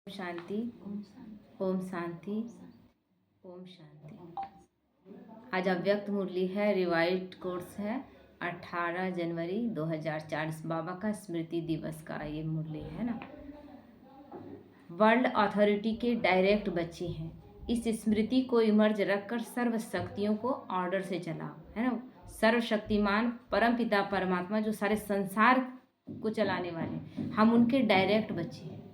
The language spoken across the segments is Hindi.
शांति। ओम शांति। ओम शांति। आज अव्यक्त मुरली है, रिवाइज्ड कोर्स है 18 जनवरी 2004 बाबा का स्मृति दिवस का ये मुरली है ना। वर्ल्ड अथॉरिटी के डायरेक्ट बच्चे हैं। इस स्मृति को इमर्ज रखकर सर्व शक्तियों को ऑर्डर से चलाओ, है ना। सर्वशक्तिमान परम पिता परमात्मा जो सारे संसार को चलाने वाले, हम उनके डायरेक्ट बच्चे हैं।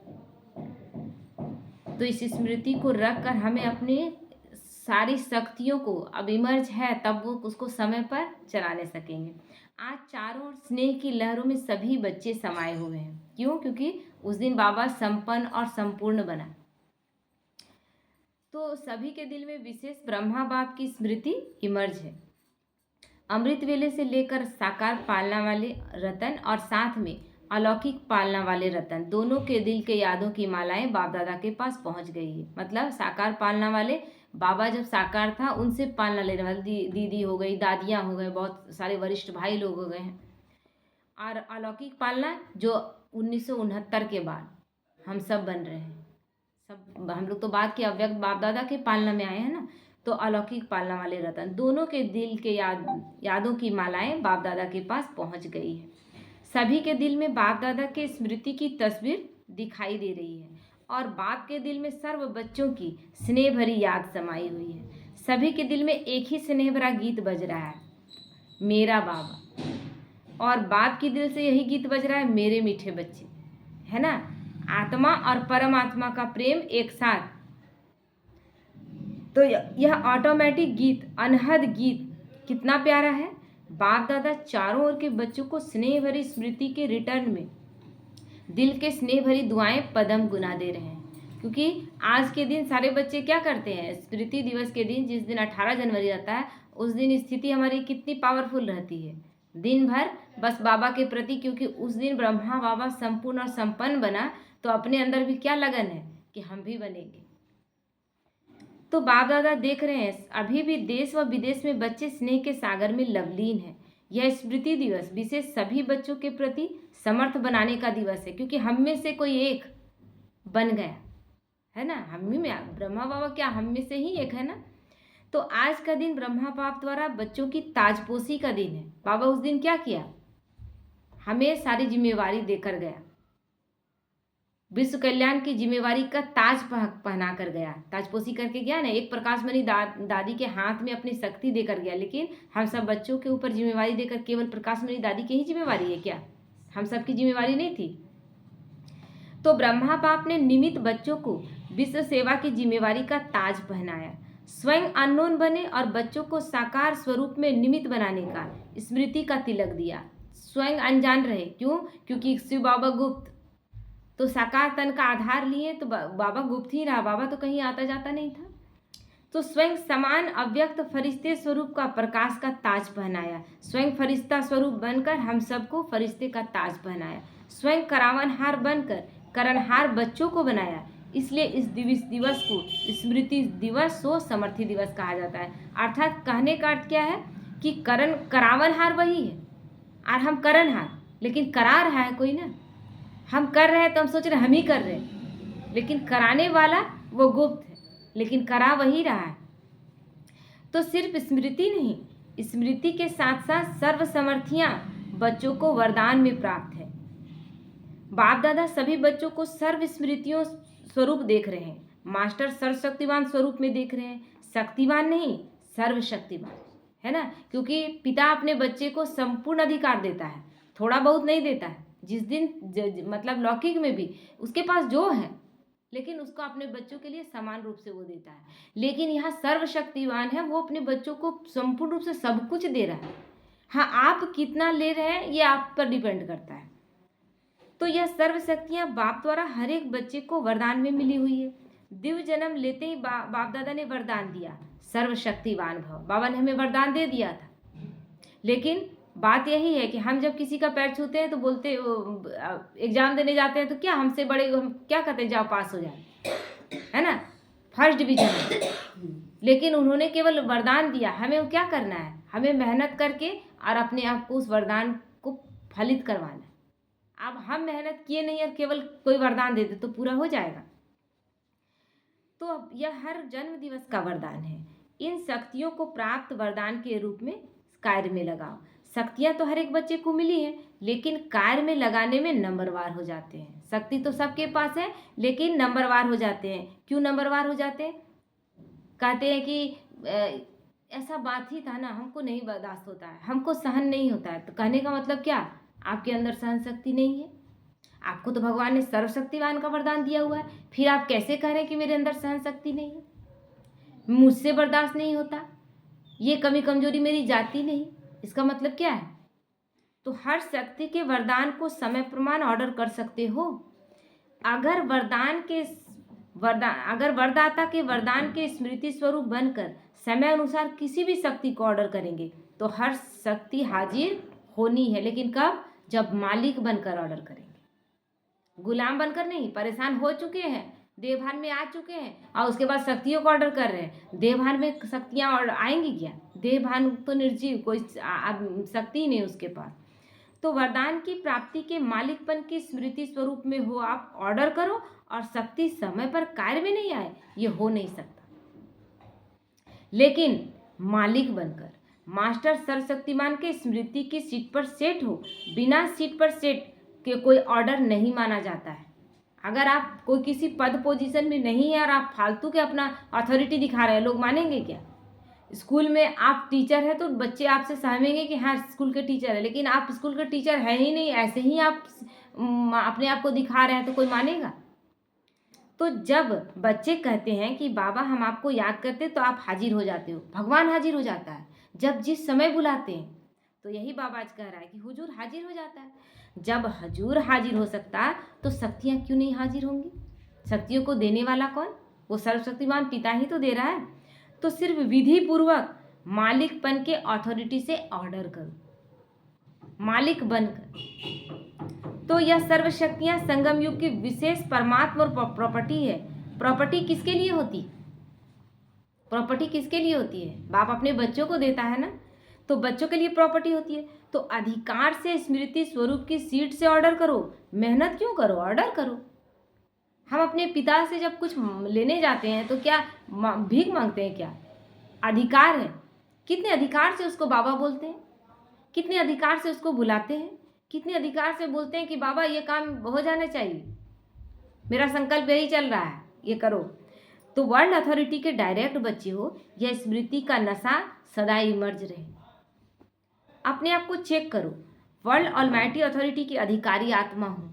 तो इस स्मृति को रखकर हमें अपनी सारी शक्तियों को, अब इमर्ज है तब वो उसको समय पर चलाने सकेंगे। आज चारों ओर स्नेह की लहरों में सभी बच्चे समाये हुए हैं। क्यों? क्योंकि उस दिन बाबा संपन्न और संपूर्ण बना। तो सभी के दिल में विशेष ब्रह्मा बाप की स्मृति इमर्ज है। अमृत वेले से लेकर साकार पालना वाले रतन और साथ में अलौकिक पालना वाले रतन, दोनों के दिल के यादों की मालाएं बाप दादा के पास पहुंच गई है। मतलब साकार पालना वाले बाबा जब साकार था उनसे पालना लेने वाले दीदी हो गई, दादियाँ हो गए, बहुत सारे वरिष्ठ भाई लोग हो गए हैं। और अलौकिक पालना जो 1969 के बाद हम सब बन रहे हैं, सब हम लोग तो बाद के अव्यक्त बाप दादा के पालना में आए हैं ना। तो अलौकिक पालना वाले रतन, दोनों के दिल के यादों की मालाएं बाप दादा के पास पहुंच गई है। सभी के दिल में बाप दादा के स्मृति की तस्वीर दिखाई दे रही है और बाप के दिल में सर्व बच्चों की स्नेह भरी याद समाई हुई है। सभी के दिल में एक ही स्नेह भरा गीत बज रहा है, मेरा बाबा। और बाप के दिल से यही गीत बज रहा है, मेरे मीठे बच्चे, है ना। आत्मा और परमात्मा का प्रेम एक साथ। तो यह ऑटोमेटिक गीत, अनहद गीत कितना प्यारा है। बाप दादा चारों ओर के बच्चों को स्नेह भरी स्मृति के रिटर्न में दिल के स्नेह भरी दुआएं पदम गुना दे रहे हैं। क्योंकि आज के दिन सारे बच्चे क्या करते हैं, स्मृति दिवस के दिन, जिस दिन 18 जनवरी रहता है, उस दिन स्थिति हमारी कितनी पावरफुल रहती है, दिन भर बस बाबा के प्रति। क्योंकि उस दिन ब्रह्मा बाबा संपूर्ण और संपन्न बना, तो अपने अंदर भी क्या लगन है कि हम भी बनेंगे। तो बाप दादा देख रहे हैं अभी भी देश व विदेश में बच्चे स्नेह के सागर में लवलीन हैं। यह स्मृति दिवस विशेष सभी बच्चों के प्रति समर्थ बनाने का दिवस है। क्योंकि हम में से कोई एक बन गया है ना, हम में ब्रह्मा बाबा क्या हम में से ही एक है ना। तो आज का दिन ब्रह्मा बाप द्वारा बच्चों की ताजपोशी का दिन है। बाबा उस दिन क्या किया, हमें सारी जिम्मेवारी देकर गया, विश्व कल्याण की जिम्मेवारी का ताज पहना कर गया, ताजपोशी करके गया ना। एक प्रकाशमणि दादी के हाथ में अपनी शक्ति देकर गया, लेकिन हम सब बच्चों के ऊपर जिम्मेवारी देकर केवल प्रकाशमणि दादी की ही जिम्मेवारी है क्या? हम सब की जिम्मेवारी नहीं थी। तो ब्रह्मा बाप ने निमित्त बच्चों को विश्व सेवा की जिम्मेवारी का ताज पहनाया, स्वयं अननोन बने और बच्चों को साकार स्वरूप में निमित्त बनाने का स्मृति का तिलक दिया। स्वयं अनजान रहे, क्यों? क्योंकि शिव बाबा गुप्त, तो साकार तन का आधार लिए तो बाबा गुप्त ही रहा, बाबा तो कहीं आता जाता नहीं था। तो स्वयं समान अव्यक्त फरिश्ते स्वरूप का प्रकाश का ताज पहनाया, स्वयं फरिश्ता स्वरूप बनकर हम सबको फरिश्ते का ताज पहनाया, स्वयं करावनहार बनकर करणहार बच्चों को बनाया। इसलिए इस दिवस को स्मृति दिवस सो समर्थी दिवस कहा जाता है। अर्थात कहने का अर्थ क्या है कि करावनहार वही है और हम करणहार, लेकिन करा रहा है कोई ना। हम कर रहे हैं तो हम सोच रहे हम ही कर रहे हैं, लेकिन कराने वाला वो गुप्त है, लेकिन करा वही रहा है। तो सिर्फ स्मृति नहीं, स्मृति के साथ साथ सर्वसमर्थियां बच्चों को वरदान में प्राप्त है। बाप दादा सभी बच्चों को सर्व स्मृतियों स्वरूप देख रहे हैं। मास्टर सर्वशक्तिवान स्वरूप में देख रहे हैं, शक्तिवान नहीं सर्वशक्तिवान, है ना। क्योंकि पिता अपने बच्चे को संपूर्ण अधिकार देता है, थोड़ा बहुत नहीं देता है। जिस दिन मतलब लौकिक में भी उसके पास जो है, लेकिन उसको अपने बच्चों के लिए समान रूप से वो देता है। लेकिन यहाँ सर्वशक्तिवान है, वो अपने बच्चों को संपूर्ण रूप से सब कुछ दे रहा है। हाँ, आप कितना ले रहे हैं ये आप पर डिपेंड करता है। तो यह सर्वशक्तियाँ बाप द्वारा हर एक बच्चे को वरदान में मिली हुई है। दिव्य जन्म लेते ही बाप दादा ने वरदान दिया, सर्वशक्तिवान भव। बाबा ने हमें वरदान दे दिया था, लेकिन बात यही है कि हम जब किसी का पैर छूते हैं तो बोलते, एग्जाम देने जाते हैं तो क्या हमसे बड़े, हम क्या कहते हैं, जाओ पास हो जाए, है ना, फर्स्ट डिवीजन। लेकिन उन्होंने केवल वरदान दिया, हमें वो क्या करना है, हमें मेहनत करके और अपने आप को उस वरदान को फलित करवाना है। अब हम मेहनत किए नहीं और केवल कोई वरदान दे दे तो पूरा हो जाएगा? तो अब यह हर जन्म दिवस का वरदान है। इन शक्तियों को प्राप्त वरदान के रूप में कार्य में लगाओ। शक्तियां तो हर एक बच्चे को मिली हैं, लेकिन कार्य में लगाने में नंबरवार हो जाते हैं। शक्ति तो सबके पास है, लेकिन नंबरवार हो जाते हैं। क्यों नंबरवार हो जाते हैं? कहते हैं कि ऐसा बात ही था ना, हमको नहीं बर्दाश्त होता है, हमको सहन नहीं होता है। तो कहने का मतलब क्या? आपके अंदर सहन शक्ति नहीं है। आपको तो भगवान ने सर्वशक्तिवान का वरदान दिया हुआ है, फिर आप कैसे कह रहे हैं कि मेरे अंदर सहन शक्ति नहीं है, मुझसे बर्दाश्त नहीं होता, ये कमी कमजोरी मेरी जाती नहीं? इसका मतलब क्या है? तो हर शक्ति के वरदान को समय प्रमाण ऑर्डर कर सकते हो। अगर वरदाता के वरदान के स्मृति स्वरूप बनकर समय अनुसार किसी भी शक्ति को ऑर्डर करेंगे तो हर शक्ति हाजिर होनी है। लेकिन कब? जब मालिक बनकर ऑर्डर करेंगे, गुलाम बनकर नहीं। परेशान हो चुके हैं, देवभान में आ चुके हैं और उसके बाद शक्तियों को ऑर्डर कर रहे हैं। देवभान में शक्तियाँ और आएंगी क्या? देवभान तो निर्जीव, कोई शक्ति ही नहीं उसके पास। तो वरदान की प्राप्ति के मालिकपन की स्मृति स्वरूप में हो, आप ऑर्डर करो और शक्ति समय पर कार्य में नहीं आए, ये हो नहीं सकता। लेकिन मालिक बनकर मास्टर सर्वशक्तिमान के स्मृति की सीट पर सेट हो, बिना सीट पर सेट के कोई ऑर्डर नहीं माना जाता है। अगर आप कोई किसी पद पोजीशन में नहीं है और आप फालतू के अपना अथॉरिटी दिखा रहे हैं, लोग मानेंगे क्या? स्कूल में आप टीचर हैं तो बच्चे आपसे सहमेंगे कि हाँ स्कूल के टीचर है, लेकिन आप स्कूल के टीचर है ही नहीं, ऐसे ही आप अपने आप को दिखा रहे हैं, तो कोई मानेगा? तो जब बच्चे कहते हैं कि बाबा हम आपको याद करते, तो आप हाजिर हो जाते हो, भगवान हाजिर हो जाता है। जब जिस समय बुलाते हैं, तो यही बाबा आज कह रहा है कि हुजूर हाजिर हो जाता है। जब हुजूर हाजिर हो सकता है तो शक्तियाँ क्यों नहीं हाजिर होंगी? शक्तियों को देने वाला कौन? वो सर्वशक्तिमान पिता ही तो दे रहा है। तो सिर्फ विधि पूर्वक मालिकपन के अथॉरिटी से ऑर्डर करो, मालिक बनकर। तो यह सर्वशक्तियाँ संगम युग की विशेष परमात्मा और प्रॉपर्टी है। प्रॉपर्टी किसके लिए होती? प्रॉपर्टी किसके लिए होती है? बाप अपने बच्चों को देता है ना, तो बच्चों के लिए प्रॉपर्टी होती है। तो अधिकार से स्मृति स्वरूप की सीट से ऑर्डर करो। मेहनत क्यों करो? ऑर्डर करो। हम अपने पिता से जब कुछ लेने जाते हैं तो क्या भीख मांगते हैं? क्या अधिकार है? कितने अधिकार से उसको बाबा बोलते हैं, कितने अधिकार से उसको बुलाते हैं, कितने अधिकार से बोलते हैं कि बाबा ये काम हो जाना चाहिए, मेरा संकल्प यही चल रहा है, ये करो। तो वर्ल्ड अथॉरिटी के डायरेक्ट बच्चे हो, यह स्मृति का नशा सदा इमर्ज रहे। अपने आप को चेक करो, वर्ल्ड ऑलमाइटी अथॉरिटी की अधिकारी आत्मा हो,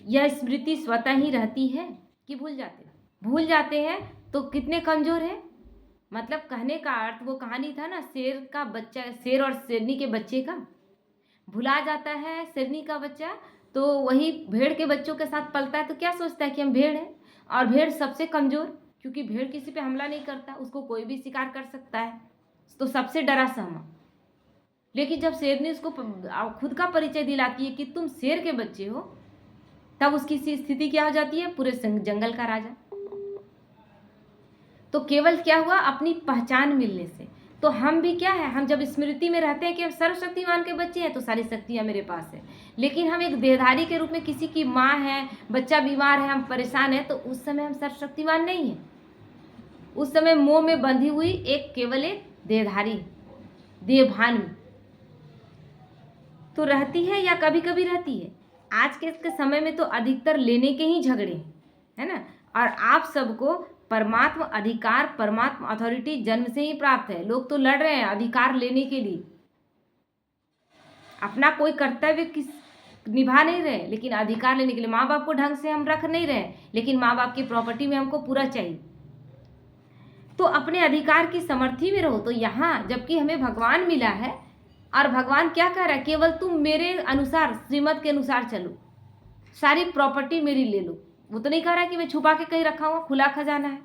यह स्मृति स्वतः ही रहती है कि भूल जाते हैं? भूल जाते हैं तो कितने कमज़ोर हैं। मतलब कहने का अर्थ वो कहानी था ना, शेर का बच्चा, शेर और शेरनी के बच्चे का। भुला जाता है शेरनी का बच्चा, तो वही भेड़ के बच्चों के साथ पलता है, तो क्या सोचता है कि हम भेड़ हैं। और भेड़ सबसे कमज़ोर, क्योंकि भेड़ किसी पे हमला नहीं करता, उसको कोई भी शिकार कर सकता है, तो सबसे डरा सहमा। लेकिन जब शेरनी उसको खुद का परिचय दिलाती है कि तुम शेर के बच्चे हो, तब उसकी स्थिति क्या हो जाती है? पूरे जंगल का राजा। तो केवल क्या हुआ? अपनी पहचान मिलने से। तो हम भी क्या है, हम जब स्मृति में रहते हैं कि हम सर्वशक्तिमान के बच्चे हैं, तो सारी शक्तियाँ मेरे पास है। लेकिन हम एक देहधारी के रूप में किसी की माँ है, बच्चा बीमार है, हम परेशान हैं, तो उस समय हम सर्वशक्तिमान नहीं हैं। उस समय मोह में बंधी हुई एक केवल एक देहधारी, देवभान में तो रहती है, या कभी कभी रहती है। आज के समय में तो अधिकतर लेने के ही झगड़े हैं, है ना। और आप सबको परमात्मा अधिकार, परमात्मा अथॉरिटी जन्म से ही प्राप्त है। लोग तो लड़ रहे हैं अधिकार लेने के लिए, अपना कोई कर्तव्य निभा नहीं रहे, लेकिन अधिकार लेने के लिए। माँ बाप को ढंग से हम रख नहीं रहे, लेकिन माँ बाप की प्रॉपर्टी में हमको पूरा चाहिए। तो अपने अधिकार की समर्थी में रहो। तो यहाँ जबकि हमें भगवान मिला है, और भगवान क्या कह रहा है? केवल तुम मेरे अनुसार, श्रीमत के अनुसार चलो, सारी प्रॉपर्टी मेरी ले लो। वो तो नहीं कह रहा कि मैं छुपा के कहीं रखा हुआ खुला खजाना है।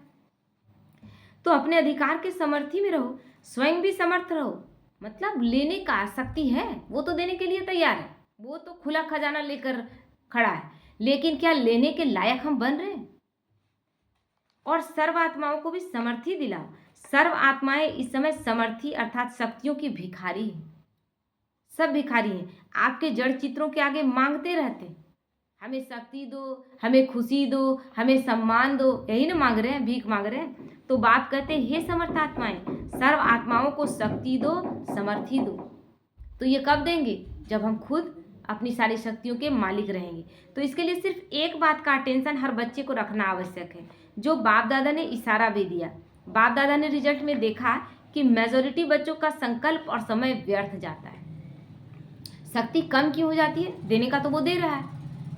तो अपने अधिकार के समर्थी में रहो, स्वयं भी समर्थ रहो। मतलब लेने का शक्ति है, वो तो देने के लिए तैयार है, वो तो खुला खजाना लेकर खड़ा है, लेकिन क्या लेने के लायक हम बन रहे हैं? और सर्व आत्माओं को भी समर्थी दिलाओ। सर्व आत्माएं इस समय समर्थी अर्थात शक्तियों की भिखारी हैं। सब भिखारी हैं, आपके जड़ चित्रों के आगे मांगते रहते हैं, हमें शक्ति दो, हमें खुशी दो, हमें सम्मान दो, यही ना मांग रहे हैं, भीख मांग रहे हैं। तो बाप कहते हैं, हे समर्थ आत्माएं, सर्व आत्माओं को शक्ति दो, समर्थी दो। तो ये कब देंगे? जब हम खुद अपनी सारी शक्तियों के मालिक रहेंगे। तो इसके लिए सिर्फ एक बात का अटेंशन हर बच्चे को रखना आवश्यक है, जो बाप दादा ने इशारा भी दिया। बाप दादा ने रिजल्ट में देखा कि मेजॉरिटी बच्चों का संकल्प और समय व्यर्थ जाता है। शक्ति कम क्यों हो जाती है? देने का तो वो दे रहा है,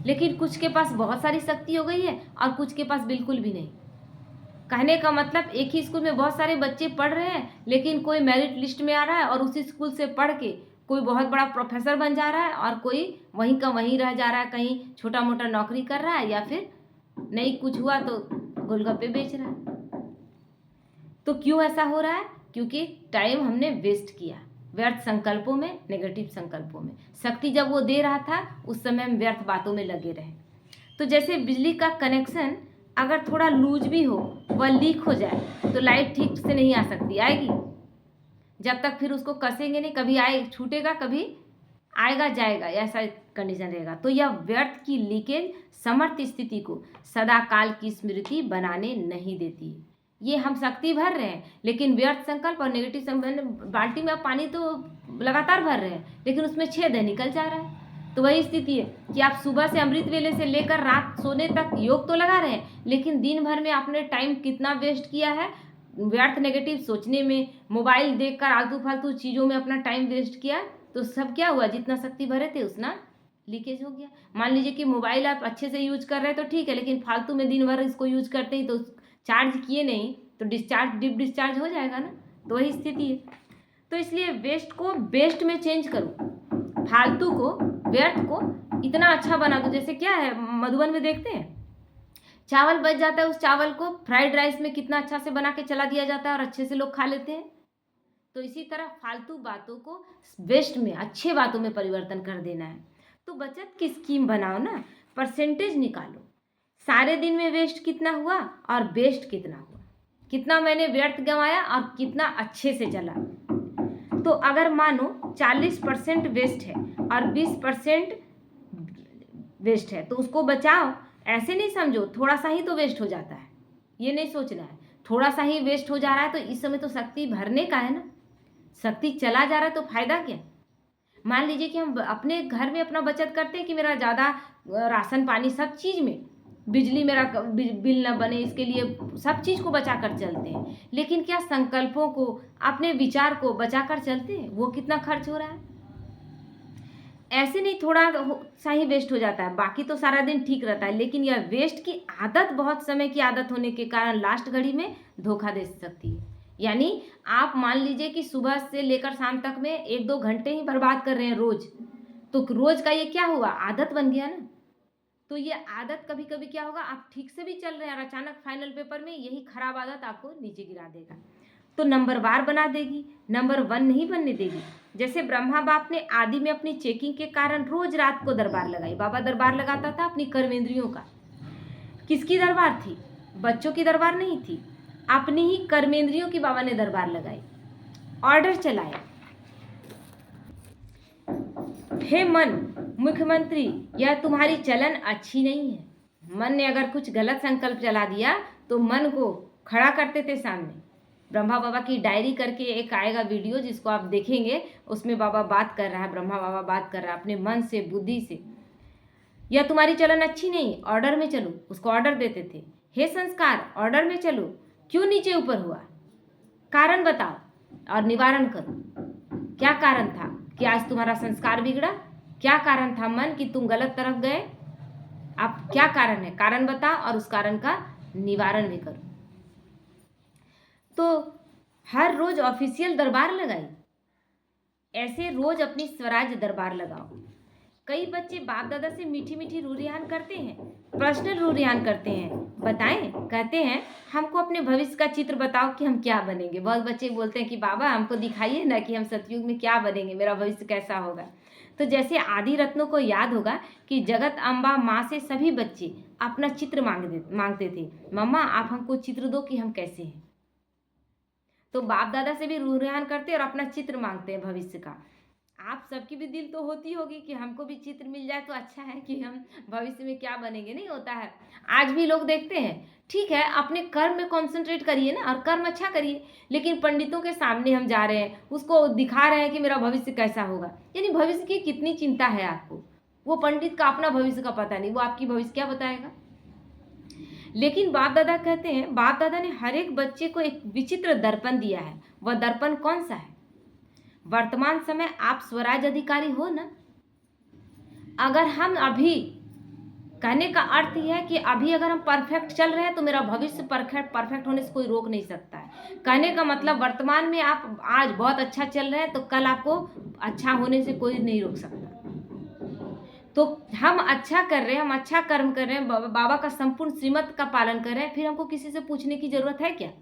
लेकिन कुछ के पास बहुत सारी शक्ति हो गई है और कुछ के पास बिल्कुल भी नहीं। कहने का मतलब, एक ही स्कूल में बहुत सारे बच्चे पढ़ रहे हैं, लेकिन कोई मेरिट लिस्ट में आ रहा है और उसी स्कूल से पढ़ के कोई बहुत बड़ा प्रोफेसर बन जा रहा है, और कोई वहीं का वहीं रह जा रहा है, कहीं छोटा मोटा नौकरी कर रहा है, या फिर नहीं कुछ हुआ तो गोलगप्पे बेच रहा है। तो क्यों ऐसा हो रहा है? क्योंकि टाइम हमने वेस्ट किया व्यर्थ संकल्पों में, नेगेटिव संकल्पों में। शक्ति जब वो दे रहा था, उस समय हम व्यर्थ बातों में लगे रहे। तो जैसे बिजली का कनेक्शन अगर थोड़ा लूज भी हो, वह लीक हो जाए, तो लाइट ठीक से नहीं आ सकती, आएगी जब तक फिर उसको कसेंगे नहीं, कभी आए छूटेगा, कभी आएगा जाएगा, ऐसा कंडीशन रहेगा। तो यह व्यर्थ की लीकेज समर्थ स्थिति को सदा काल की स्मृति बनाने नहीं देती है। ये हम शक्ति भर रहे हैं, लेकिन व्यर्थ संकल्प और नेगेटिव संकल्प, बाल्टी में आप पानी तो लगातार भर रहे हैं, लेकिन उसमें छेद है, निकल जा रहा है। तो वही स्थिति है कि आप सुबह से अमृत वेले से लेकर रात सोने तक योग तो लगा रहे हैं, लेकिन दिन भर में आपने टाइम कितना वेस्ट किया है व्यर्थ नेगेटिव सोचने में, मोबाइल देखकर आलतू फालतू चीज़ों में अपना टाइम वेस्ट किया। तो सब क्या हुआ? जितना शक्ति भरे थे उतना लीकेज हो गया। मान लीजिए कि मोबाइल आप अच्छे से यूज कर रहे हैं तो ठीक है, लेकिन फालतू में दिन भर इसको यूज करते ही तो चार्ज किए नहीं तो डिप डिस्चार्ज हो जाएगा ना। तो वही स्थिति है। तो इसलिए वेस्ट को बेस्ट में चेंज करो, फालतू को, व्यर्थ को इतना अच्छा बना दो। जैसे क्या है, मधुबन में देखते हैं चावल बच जाता है, उस चावल को फ्राइड राइस में कितना अच्छा से बना के चला दिया जाता है और अच्छे से लोग खा लेते हैं। तो इसी तरह फालतू बातों को वेस्ट में, अच्छे बातों में परिवर्तन कर देना है। तो बचत की स्कीम बनाओ ना, परसेंटेज निकालो, सारे दिन में वेस्ट कितना हुआ और बेस्ट कितना हुआ, कितना मैंने व्यर्थ गंवाया और कितना अच्छे से चला। तो अगर मानो 40% वेस्ट है और 20% वेस्ट है, तो उसको बचाओ। ऐसे नहीं समझो थोड़ा सा ही तो वेस्ट हो जाता है, ये नहीं सोचना है थोड़ा सा ही वेस्ट हो जा रहा है तो इस समय तो शक्ति भरने का है ना, शक्ति चला जा रहा है तो फायदा क्या। मान लीजिए कि हम अपने घर में अपना बचत करते हैं कि मेरा ज़्यादा राशन पानी सब चीज़ में, बिजली मेरा बिल ना बने, इसके लिए सब चीज़ को बचा कर चलते हैं, लेकिन क्या संकल्पों को, अपने विचार को बचा कर चलते हैं? वो कितना खर्च हो रहा है। ऐसे नहीं थोड़ा सा ही वेस्ट हो जाता है, बाकी तो सारा दिन ठीक रहता है, लेकिन यह वेस्ट की आदत, बहुत समय की आदत होने के कारण लास्ट घड़ी में धोखा दे सकती है। यानी आप मान लीजिए कि सुबह से लेकर शाम तक में 1-2 घंटे ही बर्बाद कर रहे हैं रोज, तो रोज का ये क्या हुआ? आदत बन गया ना। तो ये आदत कभी कभी क्या होगा, आप ठीक से भी चल रहे हैं और अचानक फाइनल पेपर में यही खराब आदत आपको नीचे गिरा देगा, तो नंबरवार बना देगी, नंबर 1 नहीं बनने देगी। जैसे ब्रह्मा बाप ने आदि में अपनी चेकिंग के कारण रोज रात को दरबार लगाई। बाबा दरबार लगाता था अपनी कर्मेंद्रियों का। किसकी दरबार थी? बच्चों की दरबार नहीं थी, अपनी ही कर्मेंद्रियों की बाबा ने दरबार लगाई, ऑर्डर चलाया। हे मन मुख्यमंत्री, यह तुम्हारी चलन अच्छी नहीं है। मन ने अगर कुछ गलत संकल्प चला दिया तो मन को खड़ा करते थे सामने। ब्रह्मा बाबा की डायरी करके एक आएगा वीडियो, जिसको आप देखेंगे, उसमें बाबा बात कर रहा है, ब्रह्मा बाबा बात कर रहा है अपने मन से, बुद्धि से। यह तुम्हारी चलन अच्छी नहीं, ऑर्डर में चलो। उसको ऑर्डर देते थे, हे संस्कार ऑर्डर में चलो, क्यों नीचे ऊपर हुआ, कारण बताओ और निवारण करो। क्या कारण था कि आज तुम्हारा संस्कार बिगड़ा? क्या कारण था मन कि तुम गलत तरफ गए? अब क्या कारण है, कारण बताओ और उस कारण का निवारण भी करो। तो हर रोज ऑफिशियल दरबार लगाई, ऐसे रोज अपनी स्वराज दरबार लगाओ। कई बच्चे बाप दादा से मीठी मीठी रूरियान करते हैं, पर्सनल रूरियान करते हैं, बताएं, कहते हैं हमको अपने भविष्य का चित्र बताओ कि हम क्या बनेंगे। बहुत बच्चे बोलते हैं कि बाबा हमको दिखाइए ना कि हम सतयुग में क्या बनेंगे, मेरा भविष्य कैसा होगा। तो जैसे आदि रत्नों को याद होगा कि जगत अम्बा माँ से सभी बच्चे अपना चित्र मांगते थे, मम्मा आप हमको चित्र दो कि हम कैसे हैं। तो बाप दादा से भी रूरियान करते और अपना चित्र मांगते हैं भविष्य का। आप सबकी भी दिल तो होती होगी कि हमको भी चित्र मिल जाए तो अच्छा है कि हम भविष्य में क्या बनेंगे, नहीं होता है। आज भी लोग देखते हैं, ठीक है अपने कर्म में कॉन्सेंट्रेट करिए ना और कर्म अच्छा करिए, लेकिन पंडितों के सामने हम जा रहे हैं, उसको दिखा रहे हैं कि मेरा भविष्य कैसा होगा। यानी भविष्य की कितनी चिंता है आपको। वो पंडित का अपना भविष्य का पता नहीं, वो आपकी भविष्य क्या बताएगा। लेकिन बाप दादा कहते हैं, बाप दादा ने हर एक बच्चे को एक विचित्र दर्पण दिया है। वह दर्पण कौन सा है? वर्तमान समय आप स्वराज अधिकारी हो ना। अगर हम अभी, कहने का अर्थ यह है कि अभी अगर हम परफेक्ट चल रहे हैं तो मेरा भविष्य परफेक्ट होने से कोई रोक नहीं सकता है। कहने का मतलब वर्तमान में आप आज बहुत अच्छा चल रहे हैं तो कल आपको अच्छा होने से कोई नहीं रोक सकता। तो हम अच्छा कर रहे हैं, हम अच्छा कर्म कर रहे हैं, बाबा का संपूर्ण श्रीमत का पालन कर रहे हैं, फिर हमको किसी से पूछने की जरूरत है क्या?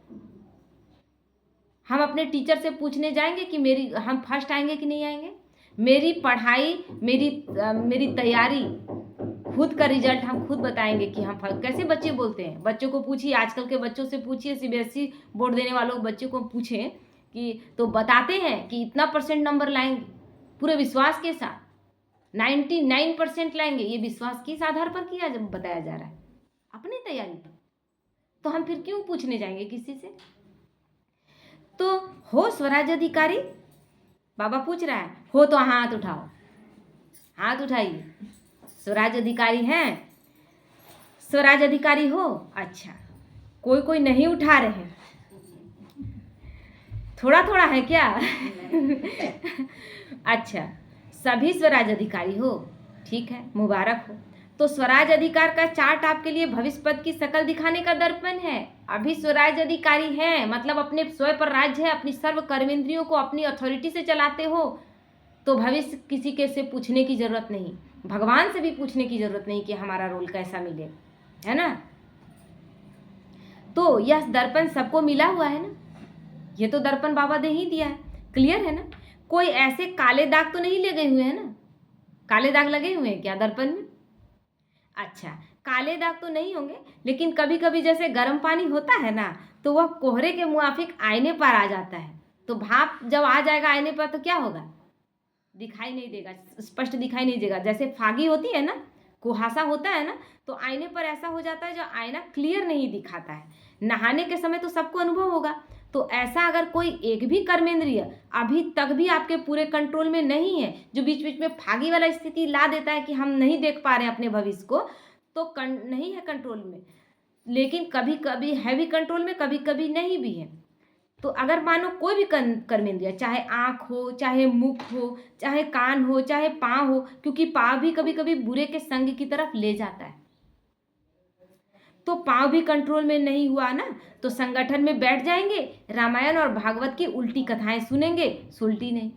हम अपने टीचर से पूछने जाएंगे कि हम फर्स्ट आएंगे कि नहीं आएंगे? मेरी पढ़ाई, मेरी तैयारी, खुद का रिजल्ट हम खुद बताएंगे कि हम कैसे। बच्चे बोलते हैं, बच्चों को पूछिए, आजकल के बच्चों से पूछिए, सीबीएसई बोर्ड देने वालों बच्चों को पूछें कि तो बताते हैं कि इतना परसेंट नंबर लाएंगे, पूरे विश्वास के साथ 99% लाएंगे। ये विश्वास किस आधार पर किया जब बताया जा रहा है? अपनी तैयारी पर। तो हम फिर क्यों पूछने जाएंगे किसी से? तो हो स्वराज अधिकारी? बाबा पूछ रहा है, हो तो हाथ उठाओ, हाथ उठाइए। स्वराज अधिकारी हैं? स्वराज अधिकारी हो? अच्छा, कोई नहीं उठा रहे, थोड़ा थोड़ा है क्या? अच्छा, सभी स्वराज अधिकारी हो, ठीक है, मुबारक हो। तो स्वराज अधिकार का चार्ट आपके लिए भविष्य पद की शकल दिखाने का दर्पण है। अभी स्वराज अधिकारी हैं, मतलब अपने स्वयं पर राज्य है, अपनी सर्व कर्मेंद्रियों को अपनी अथॉरिटी से चलाते हो, तो भविष्य किसी के से पूछने की जरूरत नहीं, भगवान से भी पूछने की जरूरत नहीं कि हमारा रोल कैसा मिले, है ना। तो यह दर्पण सबको मिला हुआ है ना, ये तो दर्पण बाबा ने ही दिया है, क्लियर है ना। कोई ऐसे काले दाग तो नहीं लगे हुए हैं ना? काले दाग लगे हुए हैं क्या दर्पण में? अच्छा, काले दाग तो नहीं होंगे, लेकिन कभी कभी जैसे गर्म पानी होता है ना, तो वह कोहरे के मुआफिक आईने पर आ जाता है। तो भाप जब आ जाएगा आईने पर तो क्या होगा? दिखाई नहीं देगा, स्पष्ट दिखाई नहीं देगा। जैसे फागी होती है ना, कुहासा होता है ना, तो आईने पर ऐसा हो जाता है जो आईना क्लियर नहीं दिखाता है। नहाने के समय तो सबको अनुभव होगा। तो ऐसा अगर कोई एक भी कर्मेंद्रिय अभी तक भी आपके पूरे कंट्रोल में नहीं है, जो बीच बीच में फागी वाला स्थिति ला देता है कि हम नहीं देख पा रहे हैं अपने भविष्य को, तो नहीं है कंट्रोल में, लेकिन कभी कभी है भी कंट्रोल में, कभी कभी नहीं भी है। तो अगर मानो कोई भी कर्मेंद्रिय, चाहे आँख हो, चाहे मुख हो, चाहे कान हो, चाहे पाँव हो, क्योंकि पाँव भी कभी कभी बुरे के संग की तरफ ले जाता है, तो पाँव भी कंट्रोल में नहीं हुआ ना, तो संगठन में बैठ जाएंगे, रामायण और भागवत की उल्टी कथाएं सुनेंगे, सुलटी नहीं।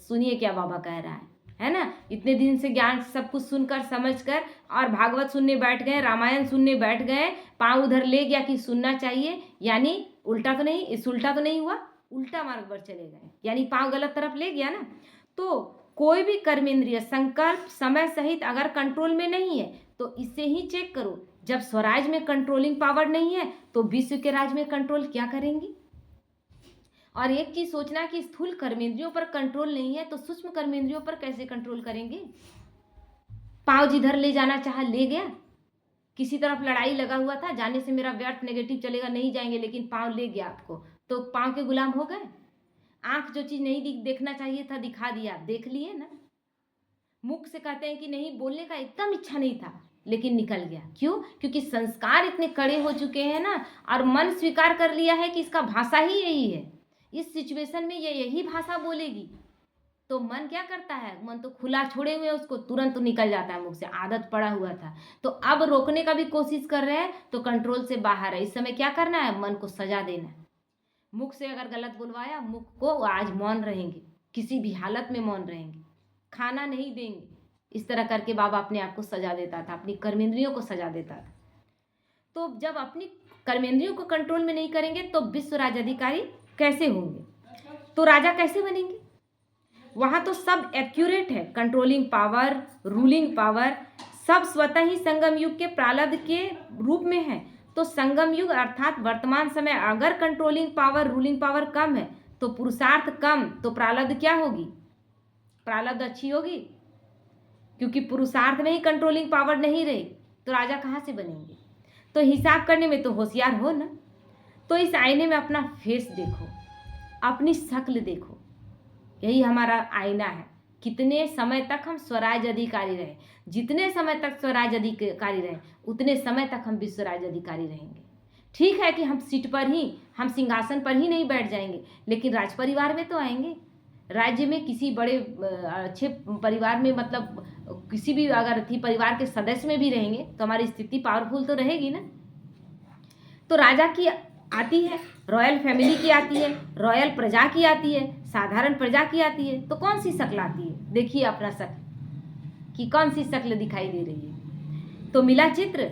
सुनिए क्या बाबा कह रहा है ना। इतने दिन से ज्ञान सब कुछ सुनकर समझकर और भागवत सुनने बैठ गए, रामायण सुनने बैठ गए, पाँव उधर ले गया कि सुनना चाहिए, यानी उल्टा तो नहीं, उल्टा तो नहीं हुआ, उल्टा मार्ग पर चले गए, यानी पाँव गलत तरफ ले गया ना। तो कोई भी कर्मेंद्रिय संकल्प समय सहित अगर कंट्रोल में नहीं है तो इसे ही चेक करो। जब स्वराज में कंट्रोलिंग पावर नहीं है तो विश्व के राज में कंट्रोल क्या करेंगी। और एक चीज सोचना कि स्थूल कर्मेंद्रियों पर कंट्रोल नहीं है तो सूक्ष्म कर्मेंद्रियों पर कैसे कंट्रोल करेंगे। पाँव जिधर ले जाना चाहा ले गया, किसी तरफ लड़ाई लगा हुआ था, जाने से मेरा व्यर्थ नेगेटिव चलेगा, नहीं जाएंगे, लेकिन पाँव ले गया आपको, तो पाँव के गुलाम हो गए। आंख जो चीज नहीं देखना चाहिए था दिखा दिया, देख लिए ना। मुख से कहते हैं कि नहीं, बोलने का एकदम इच्छा नहीं था लेकिन निकल गया, क्यों? क्योंकि संस्कार इतने कड़े हो चुके हैं ना, और मन स्वीकार कर लिया है कि इसका भाषा ही यही है, इस सिचुएशन में ये यही भाषा बोलेगी। तो मन क्या करता है, मन तो खुला छोड़े हुए, उसको तुरंत तो निकल जाता है मुख से, आदत पड़ा हुआ था। तो अब रोकने का भी कोशिश कर रहे हैं तो कंट्रोल से बाहर है। इस समय क्या करना है, मन को सजा देना है। मुख से अगर गलत बुलवाया, मुख को आज मौन रहेंगे, किसी भी हालत में मौन रहेंगे, खाना नहीं देंगे। इस तरह करके बाबा अपने आप को सजा देता था, अपनी कर्मेंद्रियों को सजा देता था। तो जब अपनी कर्मेंद्रियों को कंट्रोल में नहीं करेंगे तो विश्व राजाधिकारी कैसे होंगे, तो राजा कैसे बनेंगे। वहां तो सब एक्यूरेट है, कंट्रोलिंग पावर, रूलिंग पावर, सब स्वतः ही संगम युग के प्रारब्ध के रूप में है। तो संगम युग अर्थात वर्तमान समय अगर कंट्रोलिंग पावर, रूलिंग पावर कम है तो पुरुषार्थ कम, तो प्रारब्ध क्या होगी, प्रारब्ध अच्छी होगी, क्योंकि पुरुषार्थ में ही कंट्रोलिंग पावर नहीं रही तो राजा कहाँ से बनेंगे। तो हिसाब करने में तो होशियार हो ना। तो इस आईने में अपना फेस देखो, अपनी शक्ल देखो, यही हमारा आईना है। कितने समय तक हम स्वराज अधिकारी रहे, जितने समय तक स्वराज अधिकारी रहे उतने समय तक हम भी स्वराज अधिकारी रहेंगे। ठीक है कि हम सीट पर ही, हम सिंहासन पर ही नहीं बैठ जाएंगे, लेकिन राज परिवार में तो आएंगे। राज्य में किसी बड़े अच्छे परिवार में, मतलब किसी भी अगर थी परिवार के सदस्य में भी रहेंगे तो हमारी स्थिति पावरफुल तो रहेगी ना। तो राजा की आती है, रॉयल फैमिली की आती है, रॉयल प्रजा की आती है, साधारण प्रजा की आती है। तो कौन सी शक्ल आती है, देखिए अपना शक्ल कि कौन सी शक्ल दिखाई दे रही है। तो मिला चित्र,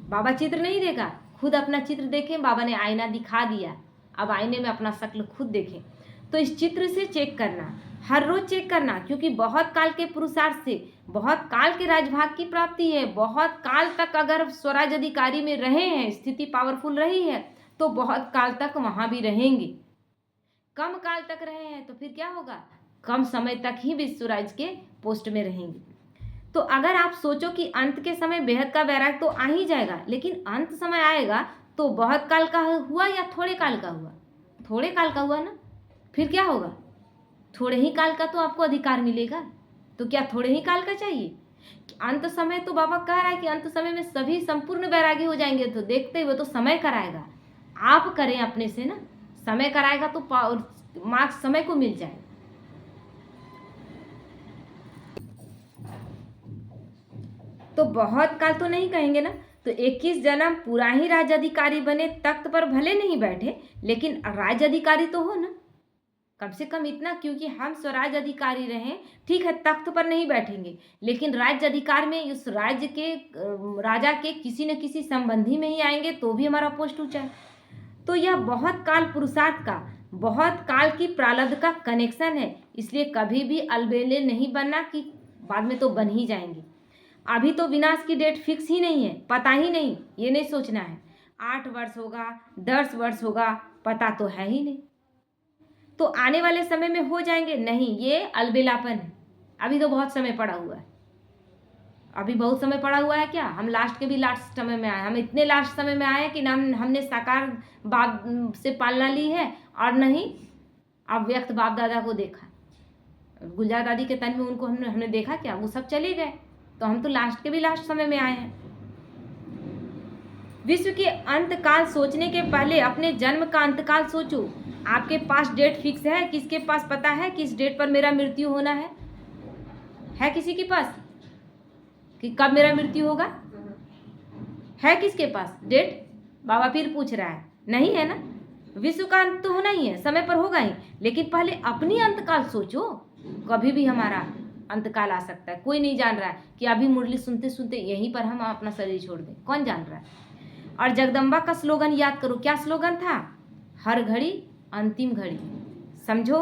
बाबा चित्र नहीं देगा, खुद अपना चित्र देखें। बाबा ने आईना दिखा दिया, अब आईने में अपना शक्ल खुद देखें। तो इस चित्र से चेक करना, हर रोज चेक करना, क्योंकि बहुत काल के पुरुषार्थ से बहुत काल के राजभाग की प्राप्ति है। बहुत काल तक अगर स्वराज अधिकारी में रहे हैं, स्थिति पावरफुल रही है, तो बहुत काल तक वहां भी रहेंगे। कम काल तक रहे हैं तो फिर क्या होगा, कम समय तक ही भी स्वराज के पोस्ट में रहेंगे। तो अगर आप सोचो कि अंत के समय बेहद का वैराग तो आ ही जाएगा, लेकिन अंत समय आएगा तो बहुत काल का हुआ या थोड़े काल का हुआ, थोड़े काल का हुआ ना, फिर क्या होगा, थोड़े ही काल का तो आपको अधिकार मिलेगा। तो क्या थोड़े ही काल का चाहिए, अंत समय तो बाबा कह रहा है कि अंत समय में सभी संपूर्ण वैरागी हो जाएंगे। तो देखते हुए तो समय कराएगा, आप करें अपने से ना, समय कराएगा तो मार्क्स समय को मिल जाए। तो बहुत काल तो नहीं कहेंगे ना, तो 21 जन्म पूरा ही राज्य अधिकारी बने, तख्त पर भले नहीं बैठे लेकिन राज्य अधिकारी तो हो ना, कम से कम इतना, क्योंकि हम स्वराज अधिकारी रहें। ठीक है, तख्त पर नहीं बैठेंगे लेकिन राज्य अधिकार में उस राज्य के राजा के किसी न किसी संबंधी में ही आएंगे तो भी हमारा पोस्ट ऊंचा है। तो यह बहुत काल पुरुषार्थ का, बहुत काल की प्रारब्ध का कनेक्शन है। इसलिए कभी भी अलबेले नहीं बनना कि बाद में तो बन ही जाएंगे। अभी तो विनाश की डेट फिक्स ही नहीं है, पता ही नहीं, ये नहीं सोचना है 8 वर्ष होगा 10 वर्ष होगा, पता तो है ही नहीं, तो आने वाले समय में हो जाएंगे, नहीं, ये अलबेलापन है। अभी तो बहुत समय पड़ा हुआ है, अभी बहुत समय पड़ा हुआ है। क्या हम लास्ट के भी लास्ट समय में आए, हम इतने लास्ट समय में आए कि हमने साकार बाप से पालना ली है और नहीं अव्यक्त बाप दादा को देखा, गुलजार दादी के तन में उनको हमने देखा क्या, वो सब चले गए। तो हम तो लास्ट के भी लास्ट समय में आए हैं। विश्व के अंत काल सोचने के पहले अपने जन्म का अंतकाल सोचो। आपके पास डेट फिक्स है, किसके पास पता है कि इस डेट पर मेरा मृत्यु होना है किसी के पास कि कब मेरा मृत्यु होगा, है किसके पास डेट? बाबा फिर पूछ रहा है, नहीं है ना। विश्व का अंत तो होना ही है, समय पर होगा ही, लेकिन पहले अपनी अंतकाल सोचो। कभी भी हमारा अंतकाल आ सकता है, कोई नहीं जान रहा है कि अभी मुरली सुनते सुनते यहीं पर हम अपना शरीर छोड़ दें, कौन जान रहा है। और जगदम्बा का स्लोगन याद करो, क्या स्लोगन था, हर घड़ी अंतिम घड़ी। समझो,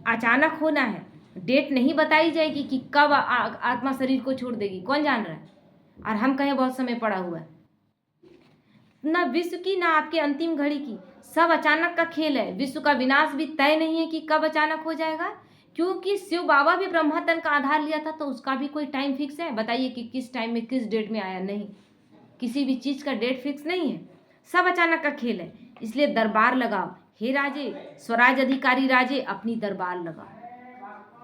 अचानक होना है, डेट नहीं बताई जाएगी कि कब आत्मा शरीर को छोड़ देगी, कौन जान रहा है। और हम कहें बहुत समय पड़ा हुआ है, ना विश्व की ना आपके अंतिम घड़ी की, सब अचानक का खेल है। विश्व का विनाश भी तय नहीं है कि कब अचानक हो जाएगा, क्योंकि शिव बाबा भी ब्रह्मा तन का आधार लिया था, तो उसका भी कोई टाइम फिक्स है? बताइए कि किस टाइम में किस डेट में आया, नहीं, किसी भी चीज़ का डेट फिक्स नहीं है, सब अचानक का खेल है। इसलिए दरबार लगाओ, हे राजे, स्वराज अधिकारी राजे, अपनी दरबार लगाओ।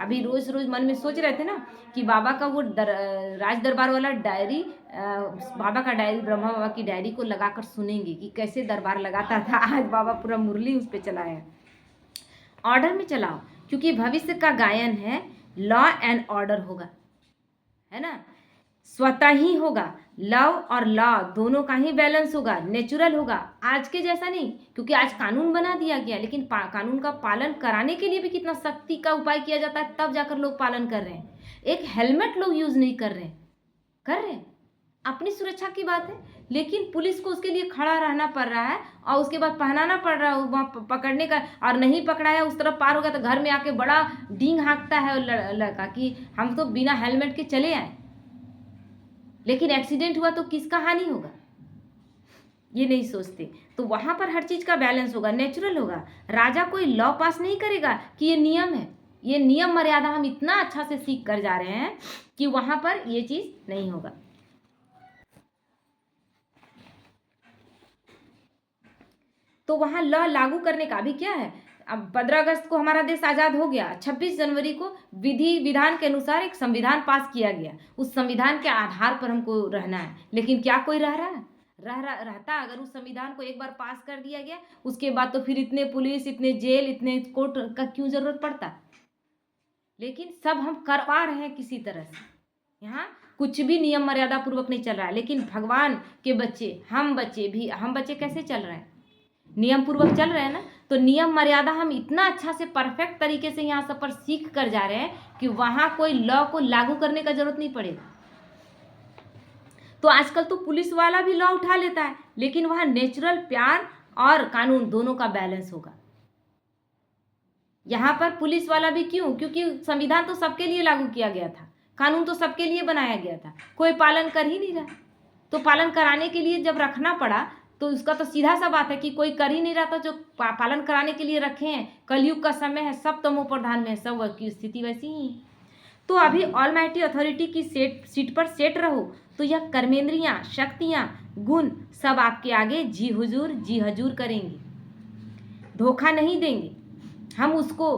अभी रोज रोज मन में सोच रहे थे ना कि बाबा का वो राज दरबार वाला डायरी, बाबा का डायरी, ब्रह्मा बाबा की डायरी को लगाकर सुनेंगे कि कैसे दरबार लगाता था। आज बाबा पूरा मुरली उस पर चलाया, ऑर्डर में चलाओ, क्योंकि भविष्य का गायन है, लॉ एंड ऑर्डर होगा, है ना, स्वतः ही होगा। लव और लॉ दोनों का ही बैलेंस होगा, नेचुरल होगा, आज के जैसा नहीं। क्योंकि आज कानून बना दिया गया, लेकिन कानून का पालन कराने के लिए भी कितना सख्ती का उपाय किया जाता है, तब जाकर लोग पालन कर रहे हैं। एक हेलमेट लोग यूज नहीं कर रहे हैं, अपनी सुरक्षा की बात है, लेकिन पुलिस को उसके लिए खड़ा रहना पड़ रहा है और उसके बाद पहनाना पड़ रहा है वहाँ पकड़ने का, और नहीं पकड़ाया उस तरफ पार हो गया तो घर में आके बड़ा डींग हाँकता है लड़का कि हम तो बिना हेलमेट के चले आए, लेकिन एक्सीडेंट हुआ तो किसका हानि होगा, ये नहीं सोचते। तो वहां पर हर चीज का बैलेंस होगा, नेचुरल होगा। राजा कोई लॉ पास नहीं करेगा कि ये नियम है, ये नियम मर्यादा हम इतना अच्छा से सीख कर जा रहे हैं कि वहां पर ये चीज नहीं होगा। तो वहां लॉ लागू करने का भी क्या है, अब 15 अगस्त को हमारा देश आजाद हो गया, 26 जनवरी को विधि विधान के अनुसार एक संविधान पास किया गया, उस संविधान के आधार पर हमको रहना है। लेकिन क्या कोई रह रहा है? रहता अगर उस संविधान को एक बार पास कर दिया गया, उसके बाद तो फिर इतने पुलिस, इतने जेल, इतने कोर्ट का क्यों जरूरत पड़ता? लेकिन सब हम करवा रहे हैं किसी तरह से, यहाँ कुछ भी नियम मर्यादा पूर्वक नहीं चल रहा है। लेकिन भगवान के बच्चे, हम बच्चे कैसे चल रहे हैं? नियम पूर्वक चल रहे हैं ना। तो नियम मर्यादा हम इतना अच्छा से परफेक्ट तरीके से यहाँ सब पर सीख कर जा रहे हैं कि वहां कोई लॉ को लागू करने का जरूरत नहीं पड़ेगा। तो आजकल तो पुलिस वाला भी लॉ उठा लेता है, लेकिन वहां नेचुरल प्यार और कानून दोनों का बैलेंस होगा। यहाँ पर पुलिस वाला भी क्यों? क्योंकि संविधान तो सबके लिए लागू किया गया था, कानून तो सबके लिए बनाया गया था, कोई पालन कर ही नहीं रहा। तो पालन कराने के लिए जब रखना पड़ा तो उसका तो सीधा सा बात है कि कोई कर ही नहीं रहा था, जो पालन कराने के लिए रखे हैं। कलयुग का समय है, सब तमो प्रधान में है, सब की स्थिति वैसी ही है। तो अभी ऑलमाइटी अथॉरिटी की सीट पर सेट रहो, तो यह कर्मेंद्रियां, शक्तियां, गुण सब आपके आगे जी हजूर करेंगे, धोखा नहीं देंगे। हम उसको,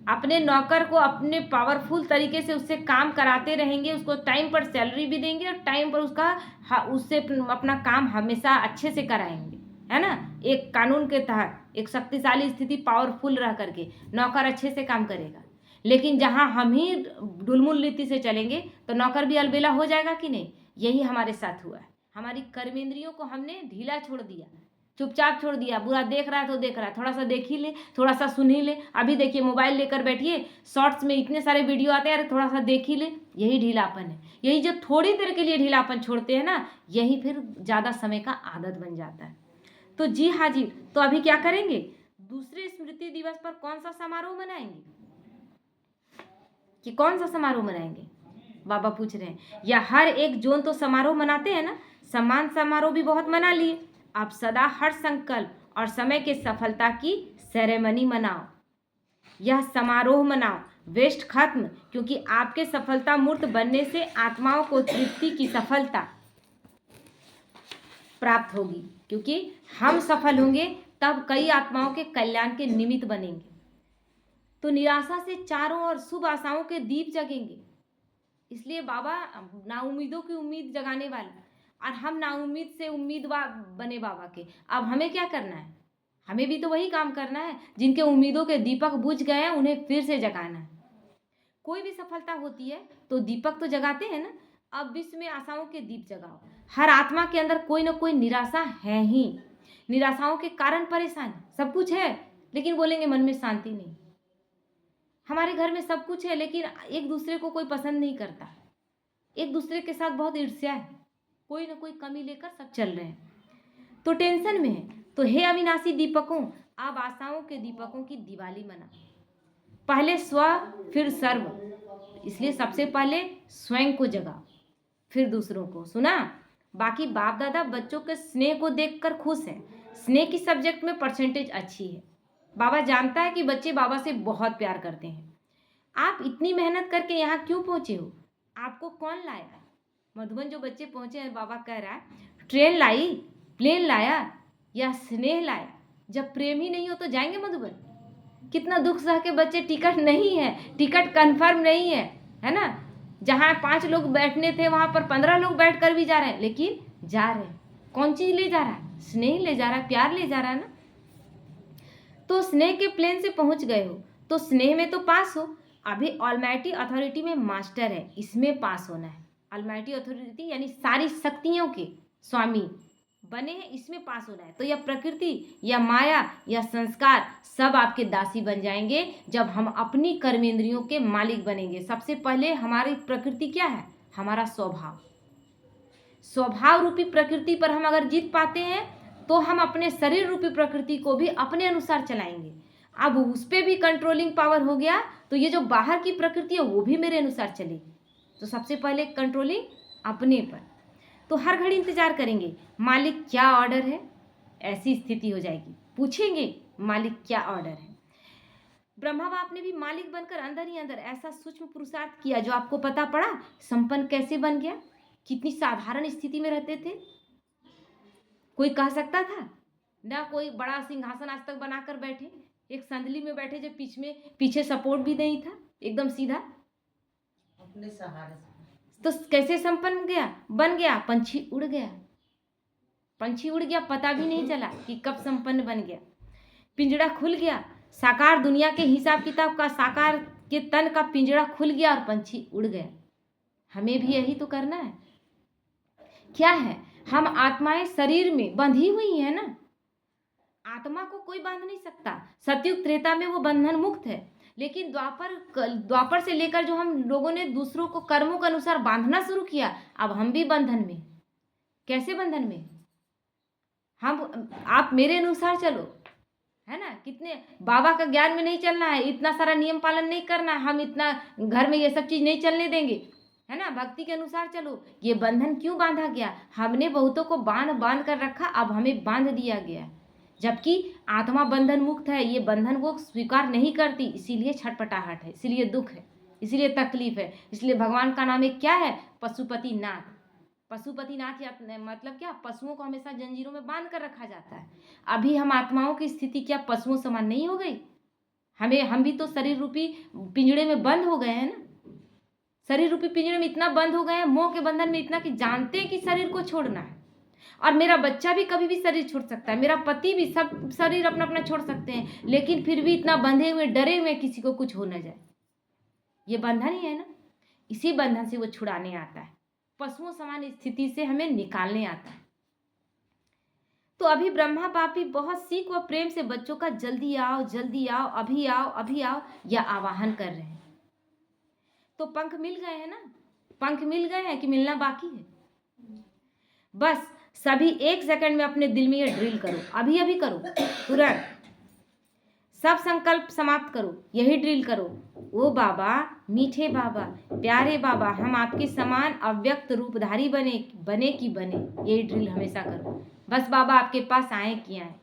अपने नौकर को अपने पावरफुल तरीके से उससे काम कराते रहेंगे, उसको टाइम पर सैलरी भी देंगे और टाइम पर उससे अपना काम हमेशा अच्छे से कराएंगे, है ना। एक कानून के तहत एक शक्तिशाली स्थिति, पावरफुल रह करके नौकर अच्छे से काम करेगा। लेकिन जहां हम ही ढुलमुल नीति से चलेंगे तो नौकर भी अलबेला हो जाएगा कि नहीं। यही हमारे साथ हुआ है। हमारी कर्मेंद्रियों को हमने ढीला छोड़ दिया, चुपचाप छोड़ दिया। बुरा देख रहा है तो देख रहा है, थोड़ा सा देख ही ले, थोड़ा सा सुन ही ले। अभी देखिए मोबाइल लेकर बैठिए, शॉर्ट्स में इतने सारे वीडियो आते हैं, अरे थोड़ा सा देख ही ले। यही ढीलापन है। यही जो थोड़ी देर के लिए ढीलापन छोड़ते हैं ना, यही फिर ज़्यादा समय का आदत बन जाता है। तो जी हाँ जी, तो अभी क्या करेंगे? दूसरे स्मृति दिवस पर कौन सा समारोह मनाएंगे? कि कौन सा समारोह मनाएंगे? बाबा पूछ रहे हैं। या हर 1 जून तो समारोह मनाते हैं ना, सम्मान समारोह भी बहुत मना लिए। आप सदा हर संकल्प और समय के सफलता की सेरेमनी मनाओ, यह समारोह मनाओ, वेस्ट खत्म। क्योंकि आपके सफलता मूर्त बनने से आत्माओं को तृप्ति की सफलता प्राप्त होगी। क्योंकि हम सफल होंगे तब कई आत्माओं के कल्याण के निमित्त बनेंगे। तो निराशा से चारों ओर शुभ आशाओं के दीप जगेंगे। इसलिए बाबा नाउम्मीदों की उम्मीद जगाने वाले, और हम नाउम्मीद से उम्मीदवार बने बाबा के। अब हमें क्या करना है? हमें भी तो वही काम करना है। जिनके उम्मीदों के दीपक बुझ गए हैं उन्हें फिर से जगाना है। कोई भी सफलता होती है तो दीपक तो जगाते हैं ना। अब विश्व में आशाओं के दीप जगाओ। हर आत्मा के अंदर कोई ना कोई निराशा है ही। निराशाओं के कारण परेशान, सब कुछ है लेकिन बोलेंगे मन में शांति नहीं। हमारे घर में सब कुछ है लेकिन एक दूसरे को कोई पसंद नहीं करता, एक दूसरे के साथ बहुत ईर्ष्या है, कोई ना कोई कमी लेकर सब चल रहे हैं, तो टेंशन में है। तो हे अविनाशी दीपकों, आप आशाओं के दीपकों की दिवाली मना। पहले स्व फिर सर्व, इसलिए सबसे पहले स्वयं को जगाओ फिर दूसरों को। सुना? बाकी बाप दादा बच्चों के स्नेह को देखकर खुश हैं। स्नेह की सब्जेक्ट में परसेंटेज अच्छी है। बाबा जानता है कि बच्चे बाबा से बहुत प्यार करते हैं। आप इतनी मेहनत करके यहाँ क्यों पहुँचे हो? आपको कौन लाया? मधुबन जो बच्चे पहुँचे हैं, बाबा कह रहा है ट्रेन लाई, प्लेन लाया या स्नेह लाया? जब प्रेम ही नहीं हो तो जाएंगे मधुबन? कितना दुख सह के बच्चे, टिकट नहीं है, टिकट कंफर्म नहीं है ना। जहाँ 5 लोग बैठने थे वहाँ पर 15 लोग बैठ कर भी जा रहे हैं, लेकिन जा रहे हैं। कौन चीज़ ले जा रहा है? स्नेह ले जा रहा है, प्यार ले जा रहा है ना। तो स्नेह के प्लेन से पहुँच गए हो तो स्नेह में तो पास हो। अभी ऑलमाइटी अथॉरिटी में मास्टर है, इसमें पास होना है। ऑलमाइटी अथॉरिटी यानी सारी शक्तियों के स्वामी बने हैं, इसमें पास होना है। तो यह प्रकृति या माया या संस्कार सब आपके दासी बन जाएंगे जब हम अपनी कर्मेंद्रियों के मालिक बनेंगे। सबसे पहले हमारी प्रकृति क्या है? हमारा स्वभाव। स्वभाव रूपी प्रकृति पर हम अगर जीत पाते हैं तो हम अपने शरीर रूपी प्रकृति को भी अपने अनुसार चलाएंगे। अब उस पर भी कंट्रोलिंग पावर हो गया तो ये जो बाहर की प्रकृति है वो भी मेरे अनुसार चलेगी। तो सबसे पहले कंट्रोलिंग अपने पर। तो हर घड़ी इंतजार करेंगे मालिक क्या ऑर्डर है, ऐसी स्थिति हो जाएगी। पूछेंगे मालिक क्या ऑर्डर है। ब्रह्मा बाप ने भी मालिक बनकर अंदर ही अंदर ऐसा सूक्ष्म पुरुषार्थ किया जो आपको पता पड़ा। संपन्न कैसे बन गया? कितनी साधारण स्थिति में रहते थे, कोई कह सकता था? ना कोई बड़ा सिंहासन आज तक बनाकर बैठे, एक संदली में बैठे जो पीछे सपोर्ट भी नहीं था, एकदम सीधा अपने सहारे से। तो कैसे संपन्न गया बन गया? पंछी उड़ गया, पंछी उड़ गया, पता भी नहीं चला कि कब संपन्न बन गया। पिंजड़ा खुल गया, साकार दुनिया के हिसाब किताब का साकार के तन का पिंजड़ा खुल गया और पंछी उड़ गया। हमें भी यही तो करना है। क्या है? हम आत्माएं शरीर में बंधी हुई है ना, आत्मा को कोई बांध नहीं सकता। सतयुग त्रेता में वो बंधन मुक्त है, लेकिन द्वापर से लेकर जो हम लोगों ने दूसरों को कर्मों के अनुसार बांधना शुरू किया, अब हम भी बंधन में। कैसे बंधन में? आप मेरे अनुसार चलो, है ना? कितने बाबा का ज्ञान में नहीं चलना है, इतना सारा नियम पालन नहीं करना है, हम इतना घर में ये सब चीज नहीं चलने देंगे, है ना? भक्ति के अनुसार चलो। ये बंधन क्यों बांधा गया? हमने बहुतों को बांध कर रखा, अब हमें बांध दिया गया, जबकि आत्मा बंधन मुक्त है। ये बंधन वो स्वीकार नहीं करती, इसीलिए छटपटाहट है, इसीलिए दुख है, इसीलिए तकलीफ है। इसलिए भगवान का नाम एक क्या है? पशुपतिनाथ। पशुपतिनाथ या मतलब क्या? पशुओं को हमेशा जंजीरों में बांध कर रखा जाता है। अभी हम आत्माओं की स्थिति क्या पशुओं समान नहीं हो गई? हम भी तो शरीर रूपी पिंजड़े में बंद हो गए हैं ना। शरीर रूपी पिंजड़े में इतना बंद हो गए हैं, मोह के बंधन में इतना कि जानते हैं कि शरीर को छोड़ना है। और मेरा बच्चा भी कभी भी शरीर छोड़ सकता है, मेरा पति भी, सब शरीर अपना अपना छोड़ सकते हैं, लेकिन फिर भी इतना बंधे हुए डरे हुए किसी को कुछ हो न जाए। ये बंधन ही है ना। इसी बंधन से वो छुड़ाने आता है, पशुओं समान स्थिति से हमें निकालने आता है। तो अभी ब्रह्मा बाप भी बहुत सीख व प्रेम से बच्चों का जल्दी आओ, जल्दी आओ, अभी आओ, अभी आओ या आवाहन कर रहे हैं। तो पंख मिल गए हैं ना? पंख मिल गए हैं कि मिलना बाकी है? बस सभी 1 सेकंड में अपने दिल में ये ड्रिल करो, अभी अभी करो, तुरंत सब संकल्प समाप्त करो, यही ड्रिल करो। ओ बाबा, मीठे बाबा, प्यारे बाबा, हम आपके समान अव्यक्त रूपधारी बने कि बने, यही ड्रिल हमेशा करो। बस बाबा आपके पास आए कि आए।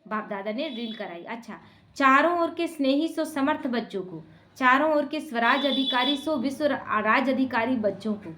बाप दादा ने ड्रिल कराई। अच्छा, चारों ओर के स्नेही सो समर्थ बच्चों को, चारों ओर के स्वराज अधिकारी सो विश्व राज अधिकारी बच्चों को,